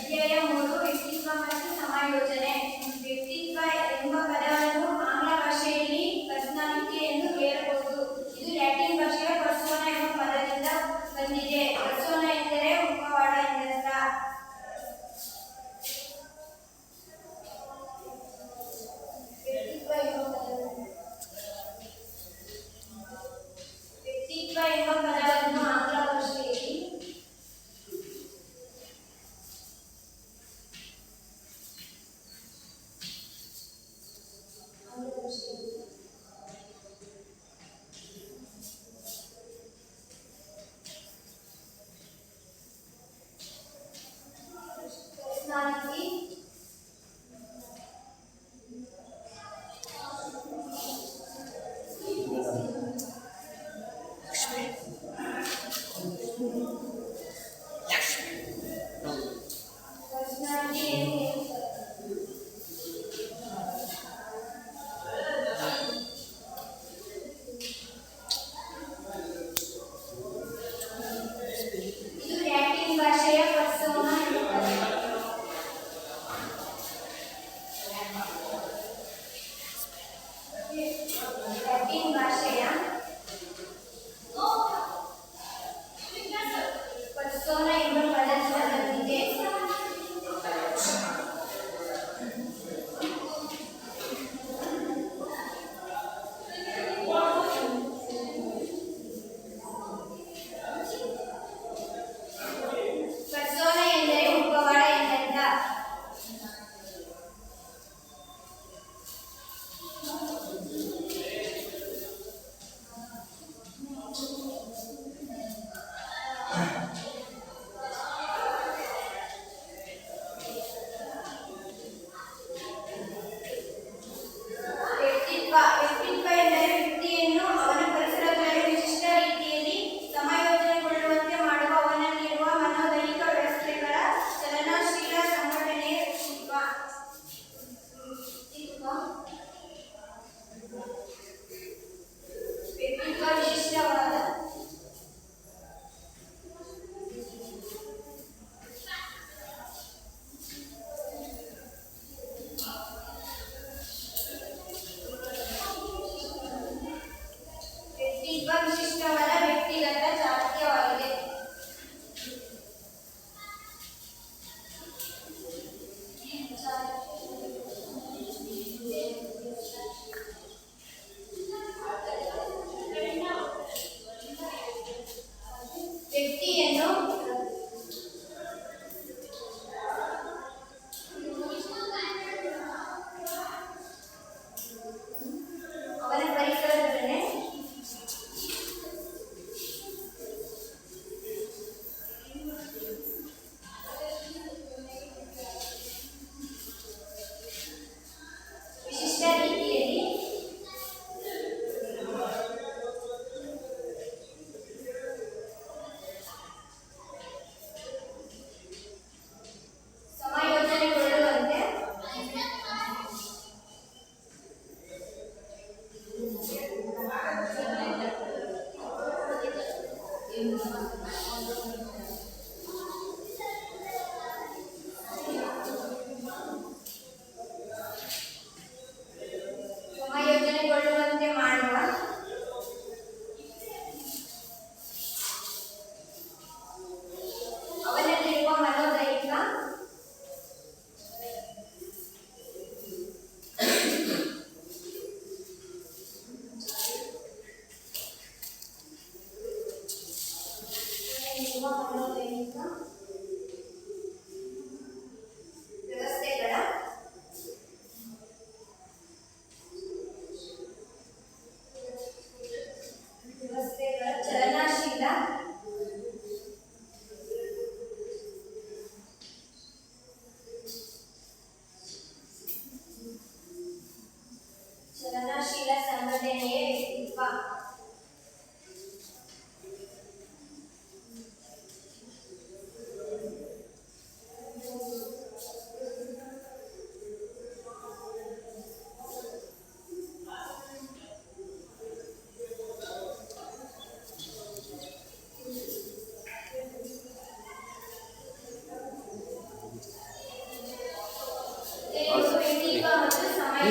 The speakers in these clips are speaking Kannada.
ಅಧ್ಯಾಯ 3 ವ್ಯಕ್ತಿತ್ವ ಮತ್ತು ಸಮಾಯೋಜನೆ. ವ್ಯಕ್ತಿತ್ವ ಎಂಬ ಪದವನ್ನು ಆಂಗ್ಲ ಭಾಷೆಯಲ್ಲಿ ಪರ್ಸನಾಲಿಟಿ ಎಂದು ಹೇಳಬಹುದು. ಇದು ಲ್ಯಾಟಿನ್ ಭಾಷೆಯ ಪರ್ಸೋನಾ ಎಂಬ ಪದದಿಂದ ಬಂದಿದೆ. ಪರ್ಸೋನಾ ಎಂದರೆ ಮುಖವಾಡ ಎಂದರ್ಥ. ವ್ಯಕ್ತಿತ್ವ ಎಂಬ ಪದವನ್ನು ಆಂಗ್ಲ ಭಾಷೆಯಲ್ಲಿ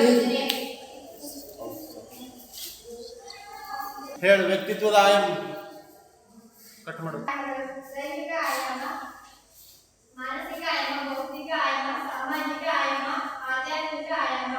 ಯೋಜನೆ. ಹೇಳು ವ್ಯಕ್ತಿತ್ವದ ಆಯಾಮ. ಕಟ್ ಮಾಡು. ದೈಹಿಕ ಆಯಾಮ, ಮಾನಸಿಕ ಆಯಾಮ, ಭೌತಿಕ ಆಯಾಮ, ಸಾಮಾಜಿಕ ಆಯಾಮ, ಆಧ್ಯಾತ್ಮಿಕ ಆಯಾಮ.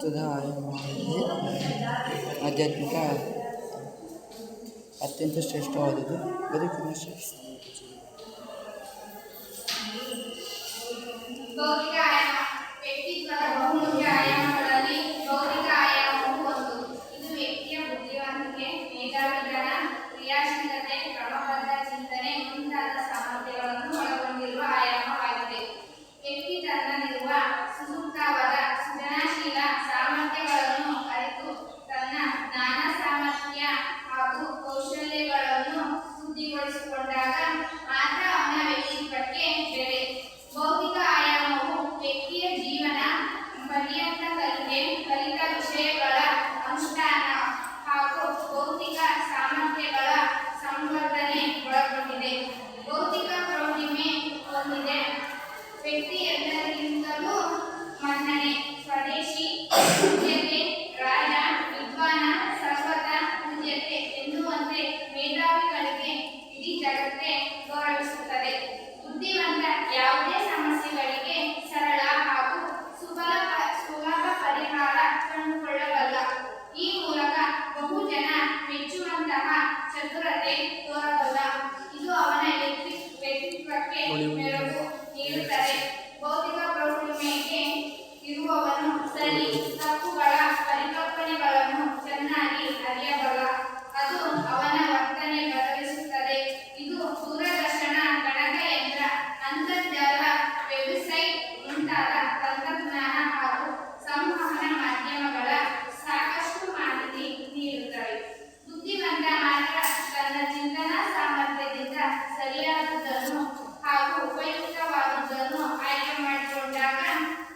ಮಾತೃತ್ವದ ಆಯಾಮಗಳಲ್ಲಿ ಆಧ್ಯಾತ್ಮಿಕ ಅತ್ಯಂತ ಶ್ರೇಷ್ಠವಾದುದು. ಬದುಕಿನ ಶ್ರೇಷ್ಠ ಭೌತಿಕ ಆಯಾಮ. ವ್ಯಕ್ತಿತ್ವದ ಬಹುಮುಖ್ಯ ಆಯಾಮಗಳಲ್ಲಿ ಭೌತಿಕ ಆಯಾಮವು ಒಂದು. ಇದು ವ್ಯಕ್ತಿಯ ಬುದ್ಧಿವಂತಿಕೆ, ಮೇಧಾವಿತನ, ಕ್ರಿಯಾಶೀಲತೆ, ಕ್ರಮಬದ್ಧ ಚಿಂತನೆ ಮುಂತಾದ ಸಾಮರ್ಥ್ಯಗಳನ್ನು ಒಳಗೊಂಡಿರುವ ಆಯಾಮವಾಗಿದೆ. ವ್ಯಕ್ತಿ ತನ್ನಲ್ಲಿರುವ ಸುಸೂಕ್ತವಾದ ಸೃಜನಶೀಲ ಸಾಮರ್ಥ್ಯಗಳನ್ನು ಅರಿತು ತನ್ನ ಜ್ಞಾನ ಸಾಮರ್ಥ್ಯ ಹಾಗೂ ಕೌಶಲ್ಯಗಳನ್ನು ವೃದ್ಧಿಗೊಳಿಸಿಕೊಂಡಾಗ ಮಾತ್ರ ಅವನ ವ್ಯಕ್ತಿತ್ವಕ್ಕೆ ಬೆಲೆ. ಭೌತಿಕ ಆಯಾಮವು ವ್ಯಕ್ತಿಯ ಜೀವನ ಪರ್ಯಂತ ಕಲಿತ ವಿಷಯಗಳ ಅನುಷ್ಠಾನ ಹಾಗೂ ಭೌತಿಕ ಸಾಮರ್ಥ್ಯಗಳ ಸಂವರ್ಧನೆ ಒಳಗೊಂಡಿದೆ. ಭೌತಿಕ ಪ್ರೌಢಿಮೆ ಹೊಂದಿದೆ. ವ್ಯಕ್ತಿ ಎಲ್ಲರಿಗಿಂತಲೂ ಮನ್ನಣೆ, ಸ್ವದೇಶಿ, ಪೂಜ್ಯತೆ, ರಾಜ, ವಿದ್ವಾನ, ಸರ್ವತ ಪೂಜ್ಯತೆ ಎನ್ನುವಂತೆ ಮೇಧಾವಿಗಳಿಗೆ ಇಡೀ ಜಗತ್ತೇ ಗೌರವಿಸುತ್ತದೆ. ಬುದ್ಧಿವಂತ ಯಾವುದೇ ಸಮಸ್ಯೆಗಳಿಗೆ ಸರಳ ಹಾಗೂ ಸುಲಭ ಪರಿಹಾರ ಕಂಡುಕೊಳ್ಳಬಲ್ಲ. ಈ ಮೂಲಕ ಬಹುಜನ ಮೆಚ್ಚುವಂತಹ ಚತುರತೆ ತೋರಬಲ್ಲ. ಇದು ಅವನ ವ್ಯಕ್ತಿತ್ವಕ್ಕೆ ಮೆರುಗು ನೀಡುತ್ತದೆ. ಭೌತಿಕ ಪ್ರೌಢಿಮೆಗೆ ಇರುವವನು ಸರಿ ತಪ್ಪುಗಳ ಪರಿಕಲ್ಪನೆಗಳನ್ನು ಚೆನ್ನಾಗಿ ಅರಿಯಬಲ್ಲ. ಅದು ಅವನ ವರ್ತನೆ ಬದಲಿಸುತ್ತದೆ. ಇದು ದೂರದರ್ಶನ, ಗಣಕಯಂತ್ರ, ಅಂತರ್ಜಾಲ, ವೆಬ್ಸೈಟ್ ಮುಂತಾದ ತಂತ್ರಜ್ಞಾನ ಹಾಗೂ ಸಂವಹನ ಮಾಧ್ಯಮಗಳ ಸಾಕಷ್ಟು ಮಾಹಿತಿ ನೀಡುತ್ತವೆ. ಬುದ್ಧಿವಂತ ಮಾತ್ರ ತನ್ನ ಚಿಂತನಾ ಸಾಮರ್ಥ್ಯದಿಂದ ಸರಿಯಾದುದನ್ನು ಹಾಗೂ ಉಪಯುಕ್ತವಾದುದನ್ನು ಆಯ್ಕೆ ಮಾಡಿಕೊಂಡಾಗ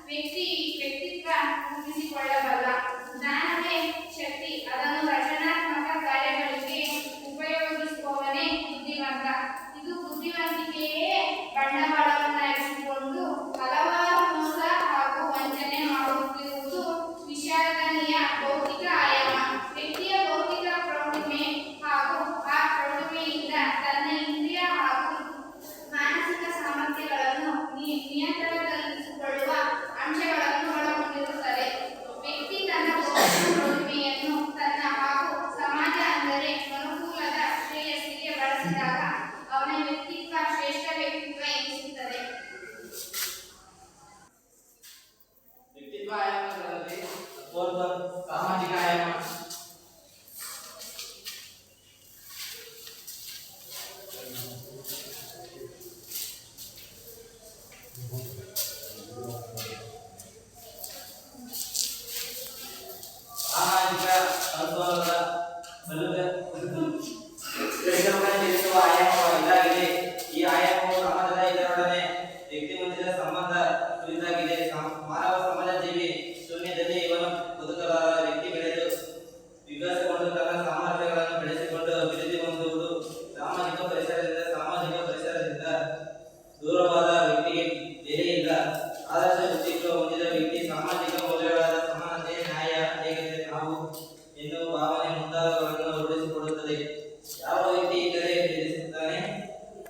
ವ್ಯಕ್ತಿತ್ವ ರೂಪಿಸಿಕೊಳ್ಳಬಲ್ಲ. ಜ್ಞಾನವೇ ಶಕ್ತಿ. ಅದನ್ನು ರಚನಾತ್ಮಕ ಕಾರ್ಯಗಳಿಗೆ ಉಪಯೋಗಿಸುವವನೇ ಬುದ್ಧಿವಂತ. ಇದು ಬುದ್ಧಿವಂತಿಕೆಯೇ ಬಂಡವಾಳವನ್ನಾಗಿಸಿಕೊಂಡು ಹಲವಾರು ಮೋಸ ಹಾಗೂ ವಂಚನೆ ಮಾಡುತ್ತಿರುವುದು ವಿಷಾದನೀಯ. ಭೌತಿಕ ಆಯಾಮ. ವ್ಯಕ್ತಿಯ ಭೌತಿಕ ಪ್ರೌಢಿಮೆ ಹಾಗೂ ಆ ಪ್ರೌಢಿಮೆಯಿಂದ ತನ್ನ ಇಂದ್ರಿಯ ಹಾಗೂ ಮಾನಸಿಕ ಸಾಮರ್ಥ್ಯಗಳನ್ನು ನಿಯಂತ್ರಣದಲ್ಲಿರಿಸಿಕೊಳ್ಳುವ ಅಂಶಗಳನ್ನು ಒಳಗೊಂಡಿರುತ್ತದೆ. ವ್ಯಕ್ತಿ ತನ್ನ ಭೌತಿಕ ಪ್ರೌಢಿಮೆಯನ್ನು ತನ್ನ ಹಾಗೂ ಸಮಾಜ ಅಂದರೆ ಮನುಕುಲದ ಶ್ರೇಯಸ್ಸಿಗೆ ಬಳಸಿದಾಗ ಅವನ ವ್ಯಕ್ತಿತ್ವ ಶ್ರೇಷ್ಠ ವ್ಯಕ್ತಿತ್ವ ಎನಿಸುತ್ತದೆ. ವ್ಯಕ್ತಿತ್ವ ಆಯಾಮಗಳಲ್ಲಿ ಸಾಮಾಜಿಕ ಆಯಾಮ. ಸಾಮಾಜಿಕ ಸಂತೋಲನದ ತಿಳಿಸುವ ಆಯಾಮ ಇದಾಗಿದೆ. ಈ ಆಯಾಮವು ಸಮಾಜದ ಇತರರೊಡನೆ ವ್ಯಕ್ತಿ ಹೊಂದಿದ ಸಂಬಂಧ ಕುರಿತಾಗಿದೆ. ಮಾನವ ಸಮಾಜ ಜೀವಿ. ಶೂನ್ಯದಲ್ಲಿ ಇವನು ಬದುಕಲಾರ. ವ್ಯಕ್ತಿ ಬೆಳೆದು ವಿಕಾಸಗೊಂಡು ತನ್ನ ಸಾಮರ್ಥ್ಯಗಳನ್ನು ಬೆಳೆಸಿಕೊಂಡು ಅಭಿವೃದ್ಧಿ ಹೊಂದುವುದು ಸಾಮಾಜಿಕ ಪರಿಸರದಿಂದ ದೂರವಾದ ವ್ಯಕ್ತಿಗೆ ಬೆಲೆ ಇಲ್ಲ. ಆದರ್ಶ ವ್ಯಕ್ತಿತ್ವ ಹೊಂದಿದ ವ್ಯಕ್ತಿ ಸಾಮಾಜಿಕ ಮೌಲ್ಯಗಳಾದ ಸಮಾನತೆ, ನ್ಯಾಯ, ಏಕತೆ, ನಾವು ಎನ್ನುವ ಭಾವನೆ ಮುಂತಾದವುಗಳನ್ನು ರೂಢಿಸಿಕೊಳ್ಳುತ್ತದೆ. ಯಾವ ವ್ಯಕ್ತಿ ಇತರೆ ಬೆಳೆಸುತ್ತಾನೆ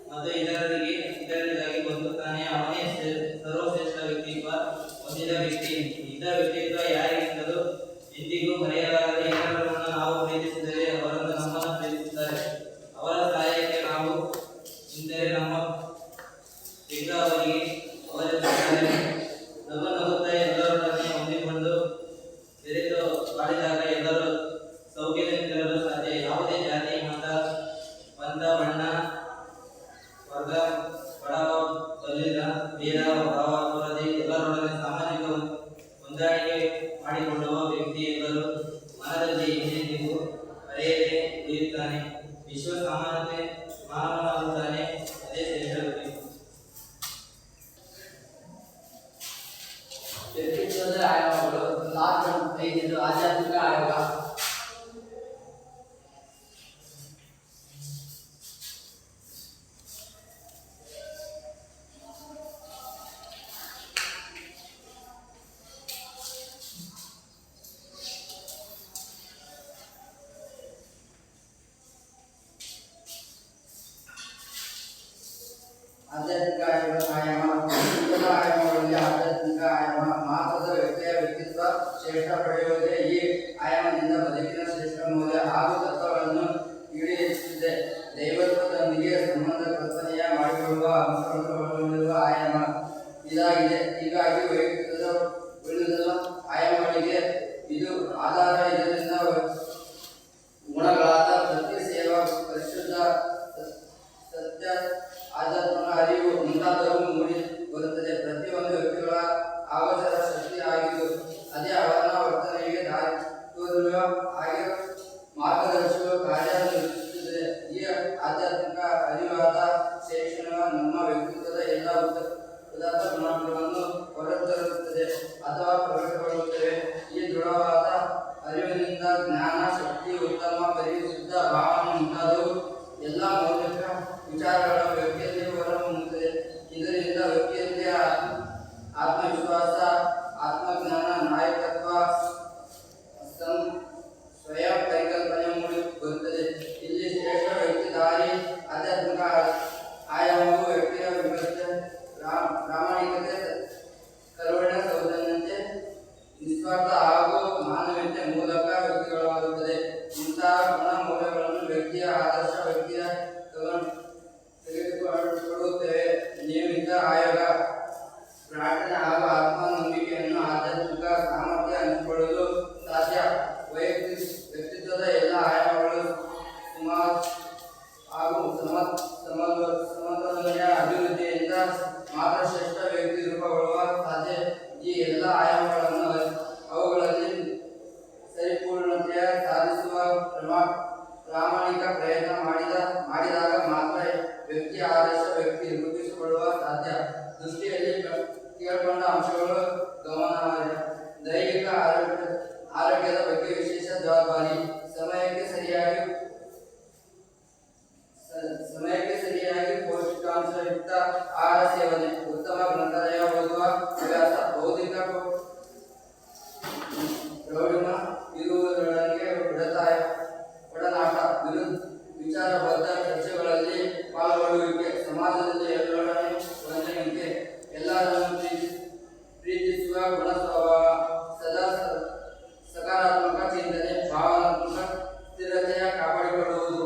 ಮತ್ತು ಇತರರಿಗಾಗಿ ಬದುಕುತ್ತಾನೆ ಅವನೇ ಸರ್ವಶ್ರೇಷ್ಠ ವ್ಯಕ್ತಿತ್ವ ಹೊಂದಿದ ವ್ಯಕ್ತಿ. ಇಂಥ ವ್ಯಕ್ತಿತ್ವ ಯಾರಿಗಿಂತಲೂ ಎಂದಿಗೂ ಮರೆಯಲಾಗದ. ಇತರರನ್ನು ನಾವು ಪ್ರೀತಿಸಿದರೆ ಅವರನ್ನು ನಮ್ಮನ್ನು ಪ್ರೀತಿಸುತ್ತಾರೆ. ಅವರ ಸಹಾಯಕ್ಕೆ ನಾವು ನಿಂತರೆ ನಮ್ಮ ಬೆಂಗಾವಲಿಗೆ ಅವರಿರುತ್ತಾರೆ. ನಗುತ್ತಾ ಎಲ್ಲರೊಡನೆ ಹೊಂದಿಕೊಂಡು ಬೆರೆತು ಬಾಳಿದಾಗ ಎಲ್ಲರೂ ಸೌಖ್ಯದಿಂದಿರಲು ಸಾಧ್ಯ. ಯಾವುದೇ ಜಾತಿ, ಮತ, ಪಂಥ, ಬಣ್ಣ, ವರ್ಗ, ಬಡವ, ಬಲ್ಲಿದ ಭೇದ ಭಾವ ತೋರದೆ ಎಲ್ಲರೊಡನೆ ಸಾಮಾಜಿಕ ಹೊಂದಾಣಿಕೆ ಮಾಡಿಕೊಳ್ಳುವ ವ್ಯಕ್ತಿ ಎಲ್ಲರೂ ಮನದಲ್ಲಿ ಎಂದೆಂದಿಗೂ ಮರೆಯದೆ ಉಳಿಯುತ್ತಾನೆ. ವಿಶ್ವ ಸಮಾನತೆ ಮಾನವನಾಗುತ್ತಾನೆ. ಅದೇ ಶ್ರೇಷ್ಠ ವ್ಯಕ್ತಿ. ವ್ಯಕ್ತಿತ್ವದ ಆಯಾಮಗಳು. 5 ಆಧ್ಯಾತ್ಮಿಕ ಆಯೋಗ. ಆಧ್ಯಾತ್ಮಿಕ ಆಯಾಮ. ವ್ಯಕ್ತಿತ್ವದ ಆಯಾಮಗಳಲ್ಲಿ ಆಧ್ಯಾತ್ಮಿಕ ಆಯಾಮ ಮಾತ್ರದ ವ್ಯಕ್ತಿಯ ವ್ಯಕ್ತಿತ್ವ ಶ್ರೇಷ್ಠ ಪಡೆಯುವುದೇ ಈ ಆಯಾಮದಿಂದ ಬದುಕಿನ ಶ್ರೇಷ್ಠ ಮೌಲ್ಯ ಹಾಗೂ ತತ್ವಗಳನ್ನು ಈಡೇರಿಸುತ್ತದೆ. ದೈವತ್ವದೊಂದಿಗೆ ಸಂಬಂಧ ಕಲ್ಪನೆಯ ಮಾಡಿಕೊಳ್ಳುವ ಅಂಶವನ್ನು ಒಳಗೊಂಡಿರುವ ಆಯಾಮ ಇದಾಗಿದೆ. ಹೀಗಾಗಿ ವೈಯಕ್ತಿಕದ ಉಳಿದ ಆಯಾಮಗಳಿಗೆ ಇದು ಆಧಾರ. ಇದರಿಂದ ಗುಣಗಳಾದ ಭಕ್ತಿ, ಸೇವಾ, ಪರಿಶುದ್ಧ, ಸತ್ಯ, ಆಧ್ಯಾತ್ಮಿಕ ಅರಿವು ಮುಂತಾದವು ಮೂಡಿ ಬರುತ್ತದೆ. ಪ್ರತಿಯೊಂದು ವ್ಯಕ್ತಿಗಳ ಆಗೋಚರ ಶಕ್ತಿ ಆಗಿದ್ದು ಅದೇ ಅವನ ವರ್ತನೆಗೆ ದಾರಿ ತೋರುವ ಹಾಗೆ ಮಾರ್ಗದರ್ಶಿಸುವ ಕಾರ್ಯ ನಿರ್ವಹಿಸುತ್ತದೆ. ಈ ಆಧ್ಯಾತ್ಮಿಕ ಅರಿವಾದ ಶಿಕ್ಷಣ ನಮ್ಮ ವ್ಯಕ್ತಿತ್ವದ ಎಲ್ಲ ಉದಾತ್ತ ಗುಣಗಳನ್ನು ಹೊರತರುತ್ತದೆ ಅಥವಾ ಪ್ರಕಟಗೊಳ್ಳುತ್ತವೆ. ಈ ದೃಢವಾದ ಅರಿವಿನಿಂದ ಜ್ಞಾನ, ಶಕ್ತಿ, ಉತ್ತಮ, ಪರಿಶುದ್ಧ ಭಾವನೆ ಮುಂತಾದವು ಎಲ್ಲ ಮೌಲಿಕ ವಿಚಾರಗಳ ವ್ಯಕ್ತಿಯಲ್ಲಿ ಹೊರಹೊಮ್ಮುತ್ತದೆ. ಇದರಿಂದ ವ್ಯಕ್ತಿಯಲ್ಲಿ ಆತ್ಮವಿಶ್ವಾಸ, ಆತ್ಮಜ್ಞಾನ, ನಾಯಕತ್ವ, ಸ್ವಯಂ ಪರಿಕಲ್ಪನೆ ಮೂಡಿ ಬರುತ್ತದೆ. ಇಲ್ಲಿ ಶ್ರೇಷ್ಠ ವ್ಯಕ್ತಿ ದಾರಿ ಆಧ್ಯಾತ್ಮಿಕ ಆಯಾಮವು ವ್ಯಕ್ತಿಯ ವಿಮರ್ಶೆ, ಪ್ರಾಮಾಣಿಕತೆ, ಕರುಣೆ, ಸೌಜನ್ಯತೆ, ನಿಸ್ವಾರ್ಥ ಹಾಗೂ ಮಾನವೀಯತೆ ಮೂಲಕ ವ್ಯಕ್ತಿಗಳಾಗುತ್ತದೆ. ಇಂತಹ ಗುಣ ಮೌಲ್ಯಗಳನ್ನು ವ್ಯಕ್ತಿಯ ಆದರ್ಶ ವ್ಯಕ್ತಿಯ ತೆಗೆದುಕೊಳ್ಳುತ್ತೇವೆ. ನಿಯಮಿತ ಆಯೋಗ, ಪ್ರಾರ್ಥನೆ ಹಾಗೂ ಆತ್ಮ ನಂಬಿಕೆಯನ್ನು ಆಧ್ಯಾತ್ಮಿಕ ಸಾಮರ್ಥ್ಯ ಹಂಚಿಕೊಳ್ಳಲು ಸಾಧ್ಯ. ವ್ಯಕ್ತಿತ್ವದ ಎಲ್ಲ ಆಯಾಮಗಳು ಹಾಗೂ ಸಮತೋಲನೆಯ ಅಭಿವೃದ್ಧಿಯಿಂದ ಮಾತ್ರ ಶ್ರೇಷ್ಠ ವ್ಯಕ್ತಿ ರೂಪುಗೊಳ್ಳುವ ಸಾಧ್ಯ. ಈ ಎಲ್ಲ ಆಯಾಮಗಳನ್ನು ಅವುಗಳಲ್ಲಿ ಸರಿಪೂರ್ಣತೆಯ ಸಾಧಿಸುವ ಪ್ರಾಮಾಣಿಕ ಪ್ರಯತ್ನ ಮಾಡಿದಾಗ ಮಾತ್ರ ವ್ಯಕ್ತಿ ಆದರ್ಶ ವ್ಯಕ್ತಿ ರೂಪಿಸಿಕೊಳ್ಳುವ ಸಾಧ್ಯ. ದೃಷ್ಟಿಯಲ್ಲಿ ಕೇಳಿಕೊಂಡ ಅಂಶಗಳು ಗಮನಾರ್ಹ. ದೈಹಿಕ ಆರೋಗ್ಯದ ಬಗ್ಗೆ ವಿಶೇಷ ಜವಾಬ್ದಾರಿ. ಸಮಯಕ್ಕೆ ಸರಿಯಾಗಿ ಪೌಷ್ಟಿಕಾಂಶಯುಕ್ತ ಆಹಾರ ಸೇವನೆ, ಉತ್ತಮ ಗ್ರಂಥಾಲಯ ಓದುವ ಹವ್ಯಾಸ, ಬೌದ್ಧಿಕ ಪ್ರೌಢಿಮ ಇರುವುದರೊಳಗೆ ಒಡನಾಟ, ವಿಚಾರಬದ್ಧ ಚರ್ಚೆಗಳಲ್ಲಿ ಪಾಲ್ಗೊಳ್ಳುವಿಕೆ, ಸಮಾಜದಲ್ಲಿ ಎಲ್ಲರೊಡನೆ ಹೊಂದಾಣಿಕೆ, ಎಲ್ಲರನ್ನು ಪ್ರೀತಿಸುವ ಗುಣ ಸ್ವಭಾವ, ಸದಾ ಸಕಾರಾತ್ಮಕ ಚಿಂತನೆ, ಭಾವನಾತ್ಮಕ ಸ್ಥಿರತೆಯ ಕಾಪಾಡಿಕೊಳ್ಳುವುದು.